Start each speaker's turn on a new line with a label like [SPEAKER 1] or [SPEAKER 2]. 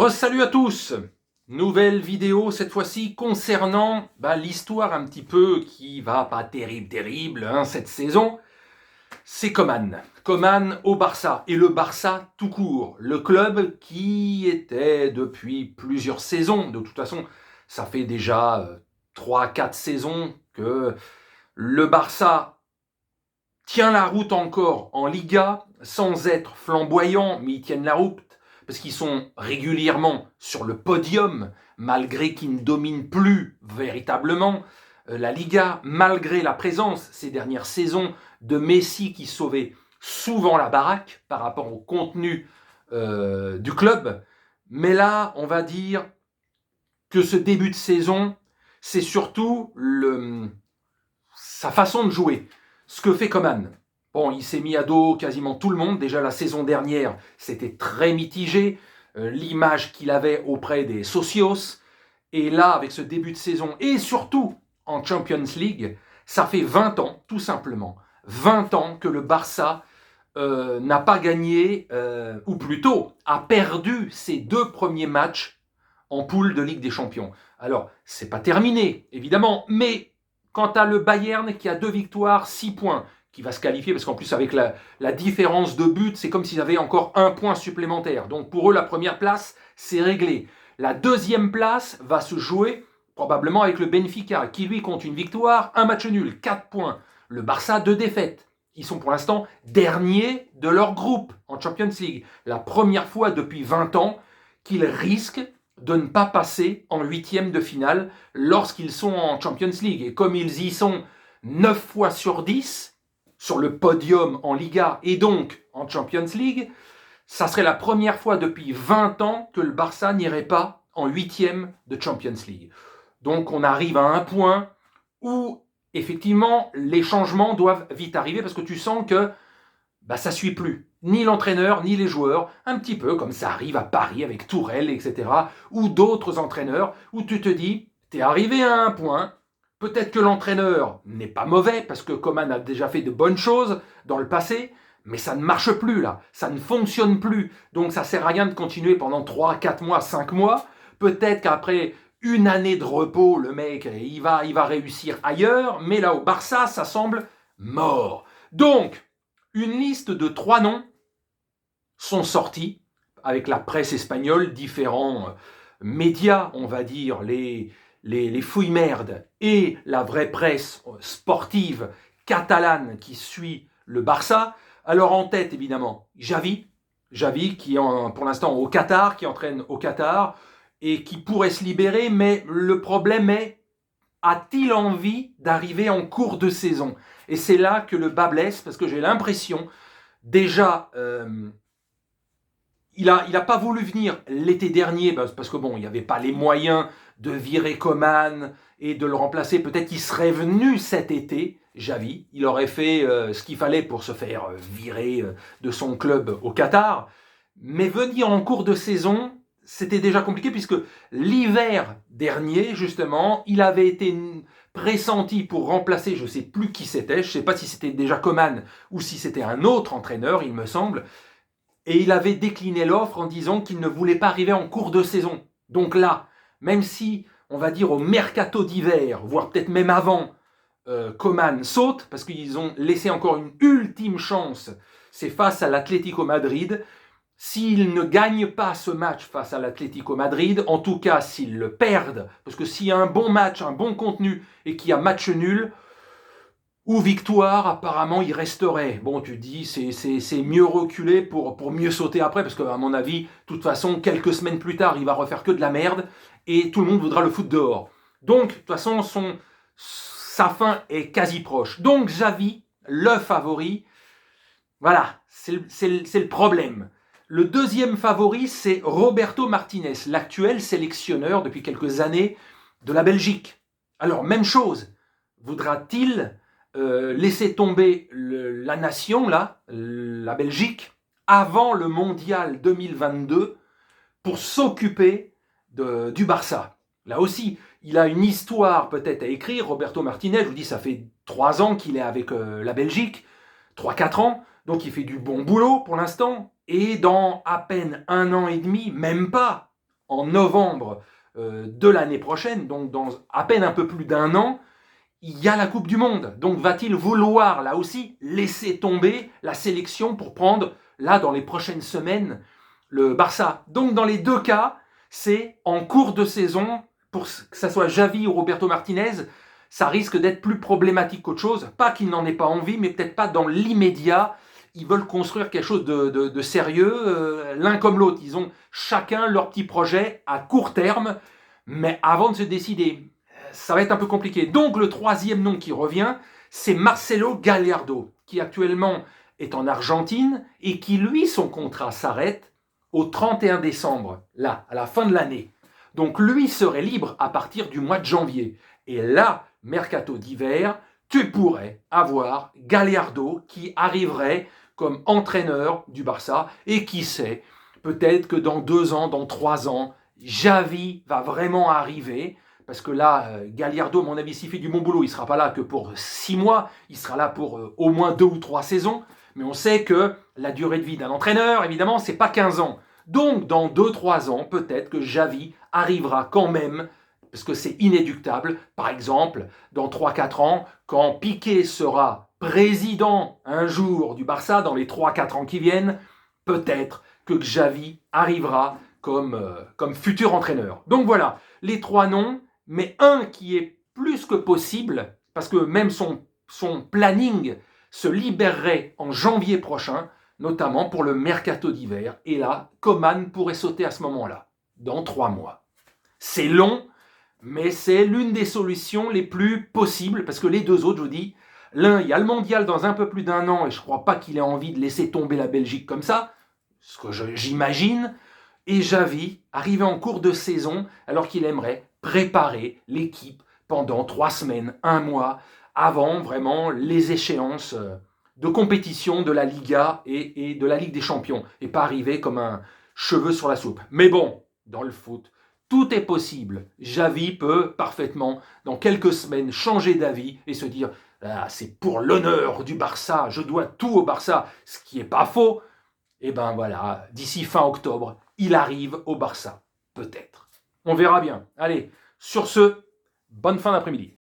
[SPEAKER 1] Salut à tous. Nouvelle vidéo cette fois-ci concernant l'histoire un petit peu qui va pas terrible cette saison. C'est Coman. Coman au Barça et le Barça tout court. Le club qui était depuis plusieurs saisons, de toute façon ça fait déjà 3-4 saisons que le Barça tient la route encore en Liga, sans être flamboyant, mais ils tiennent la route parce qu'ils sont régulièrement sur le podium, malgré qu'ils ne dominent plus véritablement la Liga, malgré la présence ces dernières saisons de Messi qui sauvait souvent la baraque par rapport au contenu du club. Mais là, on va dire que ce début de saison, c'est surtout sa façon de jouer. Ce que fait Coman. Bon, il s'est mis à dos quasiment tout le monde. Déjà la saison dernière, c'était très mitigé. L'image qu'il avait auprès des socios. Et là, avec ce début de saison, et surtout en Champions League, ça fait 20 ans, tout simplement. 20 ans que le Barça n'a pas gagné, ou plutôt a perdu ses 2 premiers matchs en poule de Ligue des Champions. Alors, c'est pas terminé, évidemment, mais quant à le Bayern qui a 2 victoires, 6 points, qui va se qualifier, parce qu'en plus avec la différence de but, c'est comme s'ils avaient encore 1 point supplémentaire. Donc pour eux, la première place, c'est réglé. La deuxième place va se jouer probablement avec le Benfica, qui lui compte une victoire, un match nul, 4 points. Le Barça, 2 défaites. Ils sont pour l'instant derniers de leur groupe en Champions League. La première fois depuis 20 ans qu'ils risquent de ne pas passer en 8e de finale lorsqu'ils sont en Champions League. Et comme ils y sont 9 fois sur 10 sur le podium en Liga et donc en Champions League, ça serait la première fois depuis 20 ans que le Barça n'irait pas en 8e de Champions League. Donc on arrive à un point où effectivement les changements doivent vite arriver parce que tu sens que ça ne suit plus. Ni l'entraîneur, ni les joueurs. Un petit peu comme ça arrive à Paris avec Tourelle, etc. Ou d'autres entraîneurs où tu te dis, tu es arrivé à un point, peut-être que l'entraîneur n'est pas mauvais parce que Coman a déjà fait de bonnes choses dans le passé, mais ça ne marche plus là, ça ne fonctionne plus. Donc ça ne sert à rien de continuer pendant 3, 4 mois, 5 mois. Peut-être qu'après une année de repos, le mec, il va réussir ailleurs, mais là au Barça, ça semble mort. Donc, une liste de 3 noms sont sortis avec la presse espagnole, différents médias, on va dire, les fouilles-merdes et la vraie presse sportive catalane qui suit le Barça. Alors en tête, évidemment, Xavi qui est pour l'instant au Qatar, qui entraîne au Qatar et qui pourrait se libérer, mais le problème est, a-t-il envie d'arriver en cours de saison? Et c'est là que le bas blesse, parce que j'ai l'impression, déjà, il a pas voulu venir l'été dernier, parce que bon, il n'y avait pas les moyens de virer Coman et de le remplacer. Peut-être qu'il serait venu cet été, Xavi. Il aurait fait ce qu'il fallait pour se faire virer de son club au Qatar. Mais venir en cours de saison, c'était déjà compliqué, puisque l'hiver dernier, justement, il avait été pressenti pour remplacer, je ne sais plus qui c'était, je ne sais pas si c'était déjà Coman ou si c'était un autre entraîneur, il me semble, et il avait décliné l'offre en disant qu'il ne voulait pas arriver en cours de saison. Donc là, même si, on va dire au mercato d'hiver, voire peut-être même avant, Coman saute, parce qu'ils ont laissé encore une ultime chance, c'est face à l'Atlético Madrid. S'ils ne gagnent pas ce match face à l'Atlético Madrid, en tout cas s'ils le perdent, parce que s'il y a un bon match, un bon contenu et qu'il y a match nul, ou victoire, apparemment il resterait. Bon, tu te dis, c'est mieux reculer pour mieux sauter après, parce qu'à mon avis, de toute façon, quelques semaines plus tard, il va refaire que de la merde, et tout le monde voudra le foutre dehors. Donc, de toute façon, sa fin est quasi proche. Donc, Xavi, le favori, voilà, c'est le problème. Le deuxième favori, c'est Roberto Martinez, l'actuel sélectionneur depuis quelques années de la Belgique. Alors, même chose, voudra-t-il laisser tomber la nation, là, la Belgique, avant le mondial 2022 pour s'occuper du Barça? Là aussi, il a une histoire peut-être à écrire, Roberto Martinez. Je vous dis, ça fait 3 ans qu'il est avec la Belgique, 3-4 ans, donc il fait du bon boulot pour l'instant. Et dans à peine 1 an et demi, même pas, en novembre de l'année prochaine, donc dans à peine un peu plus d'un an, il y a la Coupe du Monde. Donc va-t-il vouloir, là aussi, laisser tomber la sélection pour prendre, là, dans les prochaines semaines, le Barça? Donc dans les deux cas, c'est en cours de saison, pour que ça soit Xavi ou Roberto Martinez, ça risque d'être plus problématique qu'autre chose. Pas qu'il n'en ait pas envie, mais peut-être pas dans l'immédiat. Ils veulent construire quelque chose de sérieux, l'un comme l'autre. Ils ont chacun leur petit projet à court terme, mais avant de se décider, ça va être un peu compliqué. Donc le troisième nom qui revient, c'est Marcelo Gallardo, qui actuellement est en Argentine et qui, lui, son contrat s'arrête au 31 décembre, là, à la fin de l'année. Donc lui serait libre à partir du mois de janvier. Et là, mercato d'hiver, tu pourrais avoir Gallardo qui arriverait comme entraîneur du Barça. Et qui sait, peut-être que dans 2 ans, dans 3 ans, Xavi va vraiment arriver. Parce que là, Gallardo, à mon avis, s'il fait du bon boulot, il ne sera pas là que pour 6 mois, il sera là pour au moins 2 ou 3 saisons. Mais on sait que la durée de vie d'un entraîneur, évidemment, c'est pas 15 ans. Donc, dans 2-3 ans, peut-être que Xavi arrivera quand même, parce que c'est inéluctable. Par exemple, dans 3-4 ans, quand Piqué sera président un jour du Barça, dans les 3-4 ans qui viennent, peut-être que Xavi arrivera comme futur entraîneur. Donc voilà, les 3 noms, mais un qui est plus que possible, parce que même son planning se libérerait en janvier prochain, notamment pour le mercato d'hiver. Et là, Coman pourrait sauter à ce moment-là, dans 3 mois. C'est long, mais c'est l'une des solutions les plus possibles, parce que les deux autres, je vous dis, l'un, il y a le mondial dans un peu plus d'un an, et je ne crois pas qu'il ait envie de laisser tomber la Belgique comme ça, ce que j'imagine, et Xavi, arrivé en cours de saison, alors qu'il aimerait préparer l'équipe pendant 3 semaines, 1 mois, avant vraiment les échéances de compétition de la Liga et de la Ligue des Champions, et pas arriver comme un cheveu sur la soupe. Mais bon, dans le foot, tout est possible. Xavi peut parfaitement, dans quelques semaines, changer d'avis et se dire ah, c'est pour l'honneur du Barça, je dois tout au Barça, ce qui n'est pas faux. Et ben voilà, d'ici fin octobre, il arrive au Barça. Peut-être. On verra bien. Allez, sur ce, bonne fin d'après-midi.